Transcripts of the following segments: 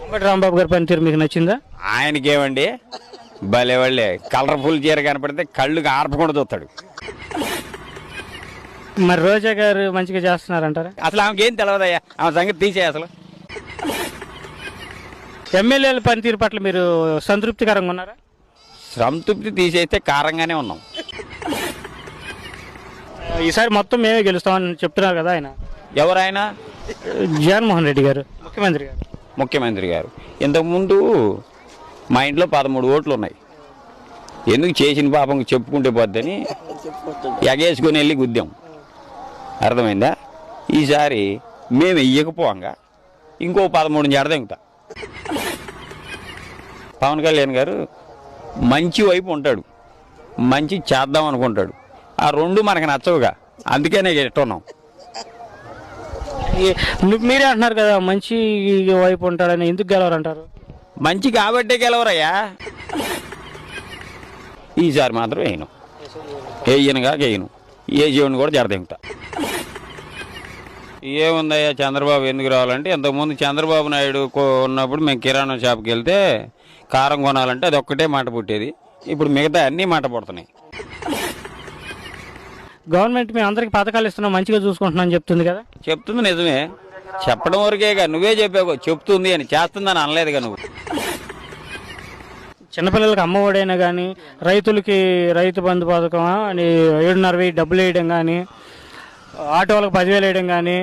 అంబటి రాంబాబు గారి పనితీరు మీకు నచ్చిందా? ఆయనకేమండి భలే వాళ్ళే కలర్ఫుల్ చీర కనపడితే కళ్ళుకి ఆర్పకుండా చూస్తాడు. మరి రోజా గారు మంచిగా చేస్తున్నారంటారా? అసలు ఆమెకేం తెలియదయ్యా, ఆమె సంగతి తీసేయి అసలు. ఎమ్మెల్యేల పనితీరు పట్ల మీరు సంతృప్తికరంగా ఉన్నారా? సంతృప్తి తీసేస్తే కారంగానే ఉన్నాం. ఈసారి మొత్తం మేమే గెలుస్తామని చెప్తున్నారు కదా ఆయన. ఎవరైనా జగన్మోహన్ రెడ్డి గారు ముఖ్యమంత్రి గారు ఇంతకుముందు మా ఇంట్లో 13 ఓట్లు ఉన్నాయి. ఎందుకు చేసిన పాపం చెప్పుకుంటే పోద్దని ఎగేసుకొని వెళ్ళి గుద్దాం. అర్థమైందా? ఈసారి మేము వెయ్యకపోగా ఇంకో 13 జడదెంగుతా. పవన్ కళ్యాణ్ గారు మంచి వైపు ఉంటాడు, మంచి చేద్దాం అనుకుంటాడు. ఆ రెండు మనకు నచ్చవుగా, అందుకనే ఎట్టున్నాం. మీరే అంటున్నారు కదా మంచి వైపు ఉంటాడని, ఎందుకు గెలవరంటారు? మంచి కాబట్టే గెలవరయ్యా. ఈసారి మాత్రం వేయనుగా వేయను, ఏ జీవన్ కూడా జడదెంగుతా. ఏముందయ్యా చంద్రబాబు ఎందుకు రావాలంటే, ఇంతకుముందు చంద్రబాబు నాయుడు ఉన్నప్పుడు మేము కిరాణా షాప్కి వెళ్తే కారం కొనాలంటే అది ఒక్కటే మాట పుట్టేది. ఇప్పుడు మిగతా అన్నీ మాట పడుతున్నాయి. గవర్నమెంట్ మేము అందరికి పథకాలు ఇస్తున్నాం, మంచిగా చూసుకుంటున్నాం చెప్తుంది కదా. చెప్తుంది నిజమే, చెప్పడం వరకేగా. నువ్వే చెప్పావు చెప్తుంది అని, చేస్తుందని అనలేదుగా నువ్వు. చిన్నపిల్లలకి అమ్మఒడైనా కానీ, రైతులకి రైతు బంధు పథకం అని 7,500 డబ్బులు వేయడం కానీ, ఆటో వాళ్ళకి 10,000 వేయడం కానీ,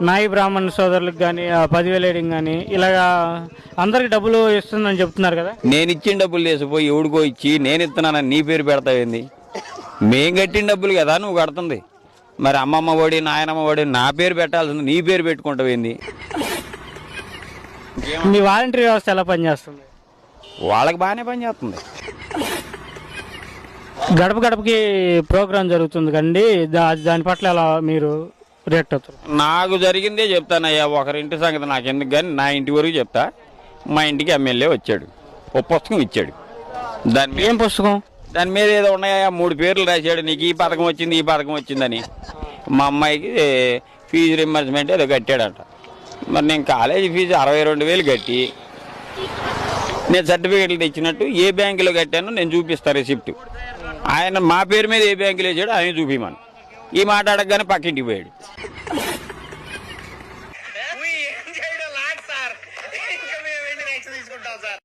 నాయి బ్రాహ్మణ సోదరులకు కానీ 10,000 వేయడం కానీ, ఇలాగా అందరికి డబ్బులు ఇస్తుందని చెప్తున్నారు కదా. నేను ఇచ్చిన డబ్బులు తీసిపోయి ఎవడికో ఇచ్చి నేను ఇస్తున్నానని నీ పేరు పెడతావేంది? మేం కట్టిన డబ్బులు కదా నువ్వు కడుతుంది. మరి అమ్మమ్మ ఒడి నాయనమ్మ ఒడి నా పేరు పెట్టాల్సింది నీ పేరు పెట్టుకుంటావేంది? మీ వాలంటీర్ వ్యవస్థ ఎలా పనిచేస్తుంది? వాళ్ళకి బాగానే పనిచేస్తుంది. గడప గడపకి ప్రోగ్రాం జరుగుతుంది కండి, దాని పట్ల ఎలా మీరు రియాక్ట్ అవుతారు? నాకు జరిగిందే చెప్తానయ్యా. ఒకరింటి సంగతి నాకు ఎందుకు కానీ నా ఇంటి వరకు చెప్తా. మా ఇంటికి ఎమ్మెల్యే వచ్చాడు, ఓ పుస్తకం ఇచ్చాడు. ఏం పుస్తకం? దాని మీద ఏదో ఉన్నాయా 3 పేర్లు రాశాడు, నీకు ఈ పథకం వచ్చింది ఈ పథకం వచ్చిందని. మా అమ్మాయికి ఫీజు రింబర్స్మెంట్ ఏదో కట్టాడంట. మరి నేను కాలేజీ ఫీజు 62,000 కట్టి నేను సర్టిఫికేట్లు తెచ్చినట్టు ఏ బ్యాంకులో కట్టానో నేను చూపిస్తాను రిసిప్ట్. ఆయన మా పేరు మీద ఏ బ్యాంకులో వేసాడో ఆయన చూపిమని ఈ మాట అడగగానే పక్కింటికి పోయాడు.